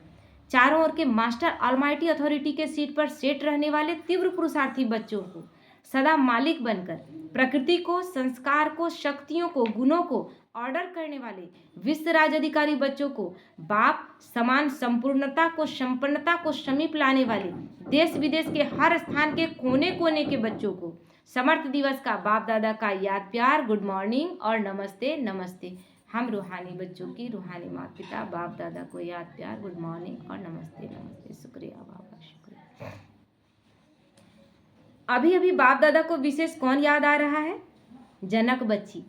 चारों ओर के मास्टर ऑलमाइटी अथॉरिटी के सीट पर सेट रहने वाले तीव्र पुरुषार्थी बच्चों को, सदा मालिक बनकर प्रकृति को, संस्कार को, शक्तियों को, गुणों को ऑर्डर करने वाले विश्व राज अधिकारी बच्चों को, बाप समान संपूर्णता को, संपन्नता को समीप लाने वाले देश विदेश के हर स्थान के कोने कोने के बच्चों को समर्थ दिवस का बाप दादा का याद प्यार, गुड मॉर्निंग और नमस्ते नमस्ते। हम रूहानी बच्चों की रूहानी माता पिता बाप दादा को याद प्यार, गुड मॉर्निंग और नमस्ते नमस्ते। शुक्रिया बाबा, शुक्रिया। अभी अभी बाप दादा को विशेष कौन याद आ रहा है? जनक बच्ची।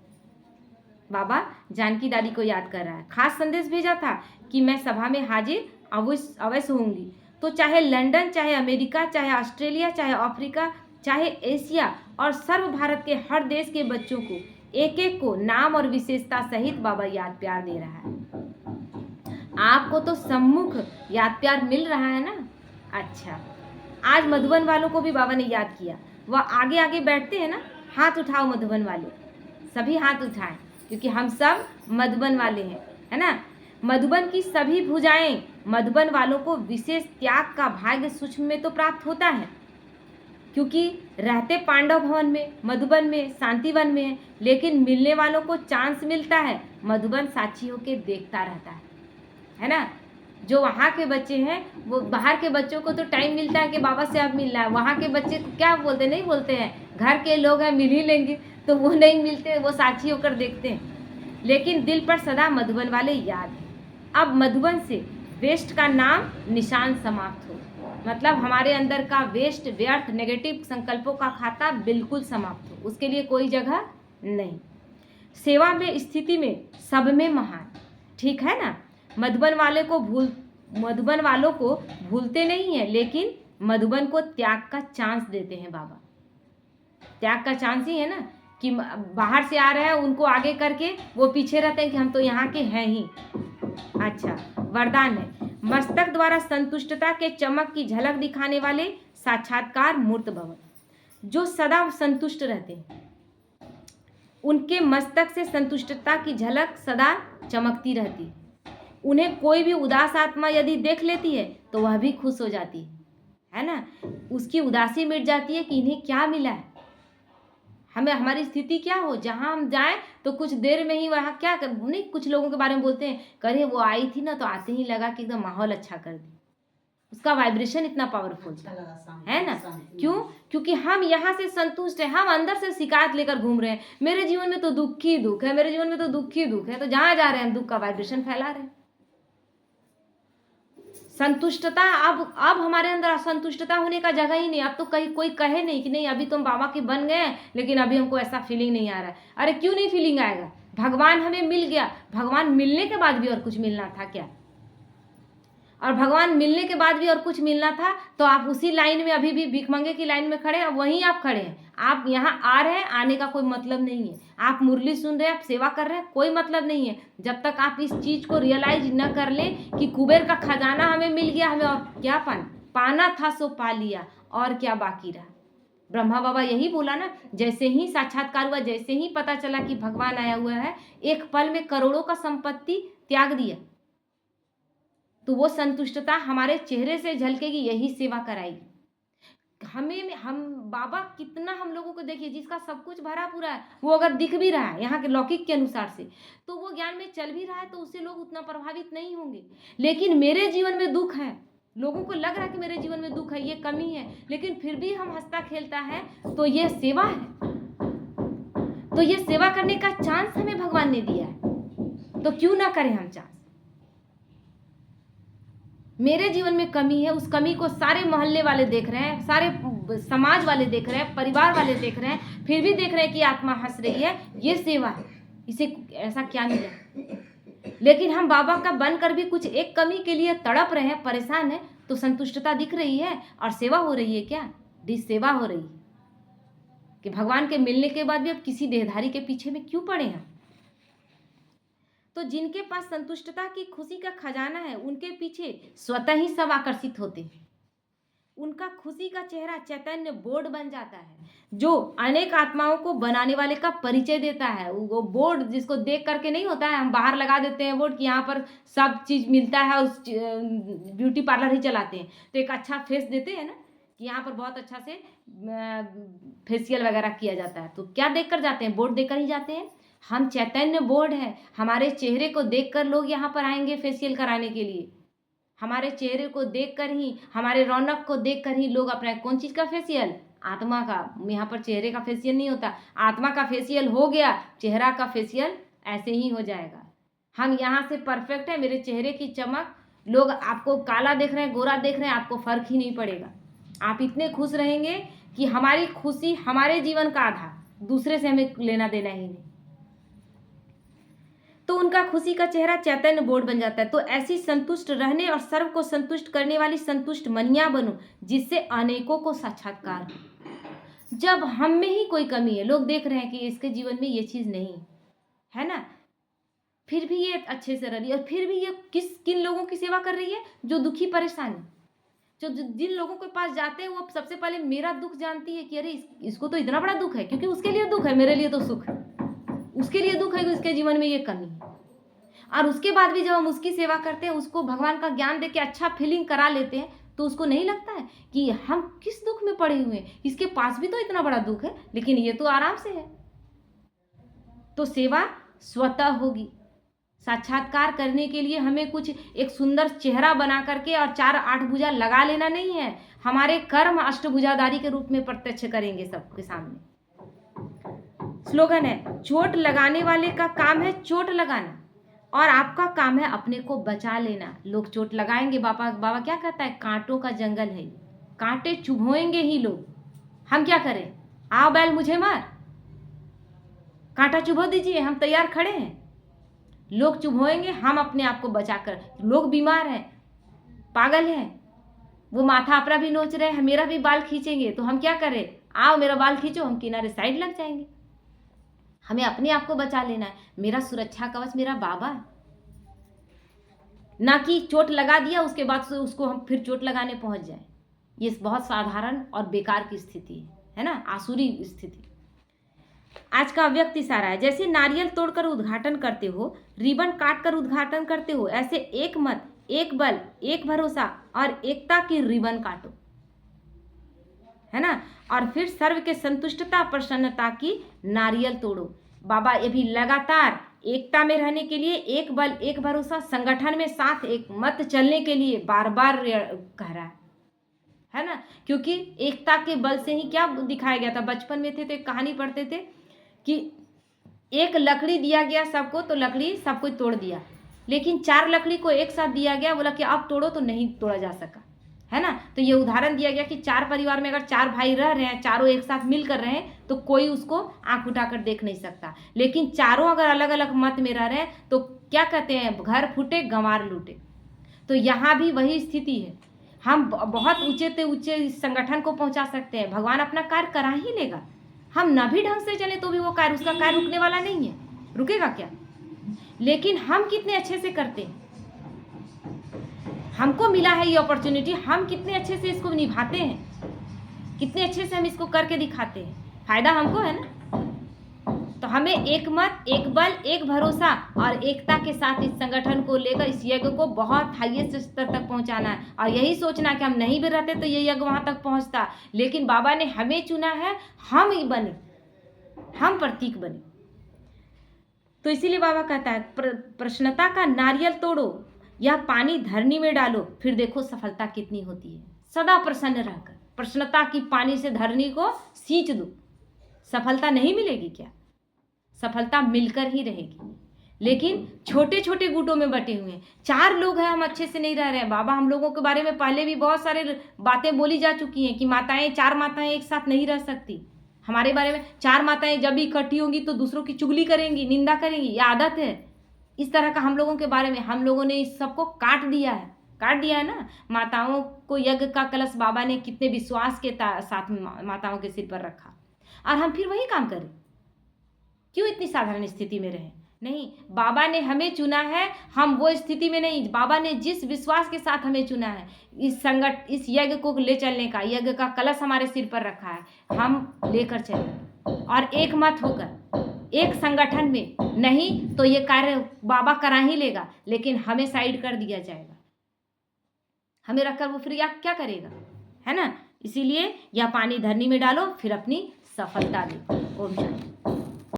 बाबा जानकी दादी को याद कर रहा है। खास संदेश भेजा था कि मैं सभा में हाजिर अवश्य होंगी। तो चाहे लंदन, चाहे अमेरिका, चाहे ऑस्ट्रेलिया, चाहे अफ्रीका, चाहे एशिया और सर्व भारत के हर देश के बच्चों को एक एक को नाम और विशेषता सहित बाबा याद प्यार दे रहा है। आपको तो सम्मुख याद प्यार मिल रहा है ना। अच्छा, आज मधुबन वालों को भी बाबा ने याद किया। वह आगे आगे बैठते हैं ना, हाथ उठाओ मधुबन वाले, सभी हाथ उठाएं, क्योंकि हम सब मधुबन वाले हैं, है ना। मधुबन की सभी भुजाएं मधुबन वालों को विशेष त्याग का भाग्य सूक्ष्म में तो प्राप्त होता है, क्योंकि रहते पांडव भवन में, मधुबन में, शांतिवन में है, लेकिन मिलने वालों को चांस मिलता है, मधुबन साक्षी होकर देखता रहता है ना। जो वहाँ के बच्चे हैं, वो बाहर के बच्चों को तो टाइम मिलता है कि बाबा से अब मिलना है। वहाँ के बच्चे क्या बोलते, नहीं बोलते हैं, घर के लोग हैं मिल ही लेंगे, तो वो नहीं मिलते, वो साक्षी होकर देखते हैं। लेकिन दिल पर सदा मधुबन वाले याद हैं। अब मधुबन से वेस्ट का नाम निशान समाप्त हो, मतलब हमारे अंदर का वेस्ट, व्यर्थ, नेगेटिव संकल्पों का खाता बिल्कुल समाप्त हो, उसके लिए कोई जगह नहीं। सेवा में स्थिति में सब में महान, ठीक है ना। मधुबन वालों को भूलते नहीं है, लेकिन मधुबन को त्याग का चांस देते हैं बाबा। त्याग का चांस ही है ना, कि बाहर से आ रहे हैं उनको आगे करके वो पीछे रहते हैं कि हम तो यहाँ के हैं ही। अच्छा, वरदान है मस्तक द्वारा संतुष्टता के चमक की झलक दिखाने वाले साक्षात्कार मूर्त भवन, जो सदा संतुष्ट रहते हैं। उनके मस्तक से संतुष्टता की झलक सदा चमकती रहती। उन्हें कोई भी उदास आत्मा यदि देख लेती है तो वह भी खुश हो जाती है ना। उसकी उदासी मिट जाती है कि इन्हें क्या मिला है, हमें हमारी स्थिति क्या हो, जहाँ हम जाएं तो कुछ देर में ही वहाँ क्या कर, नहीं कुछ लोगों के बारे में बोलते हैं, करे वो आई थी ना तो आते ही लगा कि एकदम माहौल अच्छा कर दी, उसका वाइब्रेशन इतना पावरफुल अच्छा लगा, शांति है ना। शांति क्यों? क्योंकि हम यहाँ से संतुष्ट हैं, हम अंदर से शिकायत लेकर घूम रहे हैं, मेरे जीवन में तो दुख ही दुख है, मेरे जीवन में तो दुख ही दुख है, तो जहाँ जा रहे हैं हम दुख का वाइब्रेशन फैला रहे हैं। संतुष्टता अब हमारे अंदर असंतुष्टता होने का जगह ही नहीं। अब तो कहीं कोई कहे नहीं कि नहीं अभी तुम बाबा के बन गए हैं लेकिन अभी हमको ऐसा फीलिंग नहीं आ रहा है। अरे क्यों नहीं फीलिंग आएगा? भगवान हमें मिल गया, भगवान मिलने के बाद भी और कुछ मिलना था क्या? और भगवान मिलने के बाद भी और कुछ मिलना था तो आप उसी लाइन में अभी भी भिखमंगे की लाइन में खड़े हैं, वहीं आप खड़े हैं। आप यहाँ आ रहे हैं, आने का कोई मतलब नहीं है। आप मुरली सुन रहे हैं, आप सेवा कर रहे हैं, कोई मतलब नहीं है जब तक आप इस चीज़ को रियलाइज न कर लें कि कुबेर का खजाना हमें मिल गया, हमें और क्या पाना था सो पा लिया, और क्या बाकी रहा। ब्रह्मा बाबा यही बोला ना, जैसे ही साक्षात्कार हुआ, जैसे ही पता चला कि भगवान आया हुआ है, एक पल में करोड़ों का संपत्ति त्याग दिया। तो वो संतुष्टता हमारे चेहरे से झलकेगी, यही सेवा कराएगी हमें। हम बाबा कितना हम लोगों को देखिए, जिसका सब कुछ भरा पूरा है, वो अगर दिख भी रहा है यहाँ के लौकिक के अनुसार से, तो वो ज्ञान में चल भी रहा है, तो उससे लोग उतना प्रभावित नहीं होंगे। लेकिन मेरे जीवन में दुख है, लोगों को लग रहा है कि मेरे जीवन में दुख है, ये कमी है, लेकिन फिर भी हम हंसता खेलता है, तो ये सेवा है। तो ये सेवा करने का चांस हमें भगवान ने दिया है, तो क्यों ना करें हम चांस। मेरे जीवन में कमी है, उस कमी को सारे मोहल्ले वाले देख रहे हैं, सारे समाज वाले देख रहे हैं, परिवार वाले देख रहे हैं, फिर भी देख रहे हैं कि आत्मा हंस रही है, ये सेवा है, इसे ऐसा क्या मिला। लेकिन हम बाबा का बनकर भी कुछ एक कमी के लिए तड़प रहे हैं, परेशान हैं, तो संतुष्टता दिख रही है और सेवा हो रही है क्या? सेवा हो रही है कि भगवान के मिलने के बाद भी अब किसी देहधारी के पीछे में क्यों पड़े हैं। तो जिनके पास संतुष्टता की खुशी का खजाना है, उनके पीछे स्वतः ही सब आकर्षित होते हैं। उनका खुशी का चेहरा चैतन्य बोर्ड बन जाता है, जो अनेक आत्माओं को बनाने वाले का परिचय देता है। वो बोर्ड जिसको देख करके नहीं होता है, हम बाहर लगा देते हैं बोर्ड कि यहाँ पर सब चीज़ मिलता है, और ब्यूटी पार्लर ही चलाते हैं तो एक अच्छा फेस देते हैं ना कि यहाँ पर बहुत अच्छा से फेशियल वगैरह किया जाता है, तो क्या देख कर जाते हैं? बोर्ड देख कर ही जाते हैं। हम चैतन्य बोर्ड है, हमारे चेहरे को देखकर लोग यहाँ पर आएंगे फेशियल कराने के लिए। हमारे चेहरे को देखकर ही, हमारे रौनक को देखकर ही लोग अपना, कौन चीज़ का फेशियल? आत्मा का। यहाँ पर चेहरे का फेशियल नहीं होता, आत्मा का फेशियल हो गया, चेहरा का फेशियल ऐसे ही हो जाएगा। हम यहाँ से परफेक्ट है, मेरे चेहरे की चमक, लोग आपको काला देख रहे हैं, गोरा देख रहे हैं, आपको फर्क ही नहीं पड़ेगा। आप इतने खुश रहेंगे कि हमारी खुशी हमारे जीवन का आधार, दूसरे से हमें लेना देना ही नहीं। तो उनका खुशी का चेहरा चैतन्य बोर्ड बन जाता है। तो ऐसी संतुष्ट रहने और सर्व को संतुष्ट करने वाली संतुष्ट मनिया बनो, जिससे अनेकों को साक्षात्कार हो। जब हम में ही कोई कमी है, लोग देख रहे हैं कि इसके जीवन में ये चीज़ नहीं है ना, फिर भी ये अच्छे से रह रही है, और फिर भी ये किन लोगों की सेवा कर रही है? जो दुखी परेशान है, जो जिन लोगों के पास जाते हैं वो सबसे पहले मेरा दुख जानती है कि अरे इसको तो इतना बड़ा दुख है, क्योंकि उसके लिए दुख है, मेरे लिए तो सुख है। उसके लिए दुख है कि उसके जीवन में ये कमी है, और उसके बाद भी जब हम उसकी सेवा करते हैं, उसको भगवान का ज्ञान देके अच्छा फीलिंग करा लेते हैं, तो उसको नहीं लगता है कि हम किस दुख में पड़े हुए हैं, इसके पास भी तो इतना बड़ा दुख है लेकिन ये तो आराम से है। तो सेवा स्वतः होगी। साक्षात्कार करने के लिए हमें कुछ एक सुंदर चेहरा बना करके और 4-8 भुजा लगा लेना नहीं है। हमारे कर्म अष्टभुजाधारी के रूप में प्रत्यक्ष करेंगे सबके सामने। स्लोगन है, चोट लगाने वाले का काम है चोट लगाना, और आपका काम है अपने को बचा लेना। लोग चोट लगाएंगे, बाबा क्या कहता है? कांटों का जंगल है, कांटे चुभोएंगे ही लोग। हम क्या करें? आओ बैल मुझे मार, कांटा चुभो दीजिए, हम तैयार खड़े हैं। लोग चुभोएंगे, हम अपने आप को बचाकर। लोग बीमार हैं, पागल हैं, वो माथा अपना भी नोच रहे हैं, मेरा भी बाल खींचेंगे, तो हम क्या करें? आओ मेरा बाल खींचो, हम किनारे साइड लग जाएंगे। हमें अपने आप को बचा लेना है। मेरा सुरक्षा कवच मेरा बाबा है, ना कि चोट लगा दिया उसके बाद से उसको हम फिर चोट लगाने पहुंच जाए। ये बहुत साधारण और बेकार की स्थिति है ना, आसुरी स्थिति। आज का अव्यक्त इशारा है। जैसे नारियल तोड़कर उद्घाटन करते हो, रिबन काटकर उद्घाटन करते हो, ऐसे एक मत, एक बल, एक भरोसा और एकता की रिबन काटो, है ना। और फिर सर्व के संतुष्टता प्रसन्नता की नारियल तोड़ो। बाबा ये भी लगातार एकता में रहने के लिए, एक बल, एक भरोसा, संगठन में साथ एक मत चलने के लिए बार बार कह रहा है ना। क्योंकि एकता के बल से ही क्या दिखाया गया था, बचपन में थे तो एक कहानी पढ़ते थे कि एक लकड़ी दिया गया सबको, तो लकड़ी सबको तोड़ दिया, लेकिन 4 लकड़ी को एक साथ दिया गया, बोला कि अब तोड़ो, तो नहीं तोड़ा जा सका, है ना। तो ये उदाहरण दिया गया कि 4 परिवार में अगर 4 भाई रह रहे हैं, चारों एक साथ मिल कर रहे हैं, तो कोई उसको आंख उठाकर देख नहीं सकता। लेकिन चारों अगर अलग अलग मत में रह रहे हैं तो क्या कहते हैं, घर फूटे गंवार लूटे। तो यहाँ भी वही स्थिति है। हम बहुत ऊंचे से ऊंचे संगठन को पहुंचा सकते हैं, भगवान अपना कार्य करा ही लेगा। हम न भी ढंग से चले तो भी वो कार्य, उसका कार्य रुकने वाला नहीं है, रुकेगा क्या। लेकिन हम कितने अच्छे से करते हैं, हमको मिला है ये अपॉर्चुनिटी, हम कितने अच्छे से इसको निभाते हैं, कितने अच्छे से हम इसको करके दिखाते हैं, फायदा हमको है ना। तो हमें एक मत, एक बल, एक भरोसा और एकता के साथ इस संगठन को लेकर इस यज्ञ को बहुत हाईएस्ट स्तर तक पहुंचाना है। और यही सोचना कि हम नहीं भी रहते तो ये यज्ञ वहां तक पहुंचता, लेकिन बाबा ने हमें चुना है, हम ही बने, हम प्रतीक बने। तो इसीलिए बाबा कहता है प्रसन्नता का नारियल तोड़ो, यह पानी धरनी में डालो, फिर देखो सफलता कितनी होती है। सदा प्रसन्न रहकर प्रसन्नता की पानी से धरनी को सींच दो, सफलता नहीं मिलेगी क्या, सफलता मिलकर ही रहेगी। लेकिन छोटे छोटे गुटों में बटे हुए हैं, 4 लोग हैं, हम अच्छे से नहीं रह रहे हैं। बाबा हम लोगों के बारे में पहले भी बहुत सारे बातें बोली जा चुकी हैं कि माताएं, 4 माताएं एक साथ नहीं रह सकती। हमारे बारे में 4 माताएं जब भी इकट्ठी होंगी तो दूसरों की चुगली करेंगी, निंदा करेंगी, ये आदत है। इस तरह का हम लोगों के बारे में हम लोगों ने इस सबको काट दिया है ना। माताओं को यज्ञ का कलश बाबा ने कितने विश्वास के साथ माताओं के सिर पर रखा, और हम फिर वही काम करें, क्यों इतनी साधारण स्थिति में रहें। नहीं, बाबा ने हमें चुना है, हम वो स्थिति में नहीं, बाबा ने जिस विश्वास के साथ हमें चुना है, इस यज्ञ को ले चलने का, यज्ञ का कलश हमारे सिर पर रखा है, हम लेकर चलें और एक मत होकर एक संगठन में। नहीं तो ये कार्य बाबा करा ही लेगा, लेकिन हमें साइड कर दिया जाएगा, हमें रखकर वो फिर क्या करेगा, है ना। इसीलिए यह पानी धरनी में डालो, फिर अपनी सफलता देखो। ओम शांति।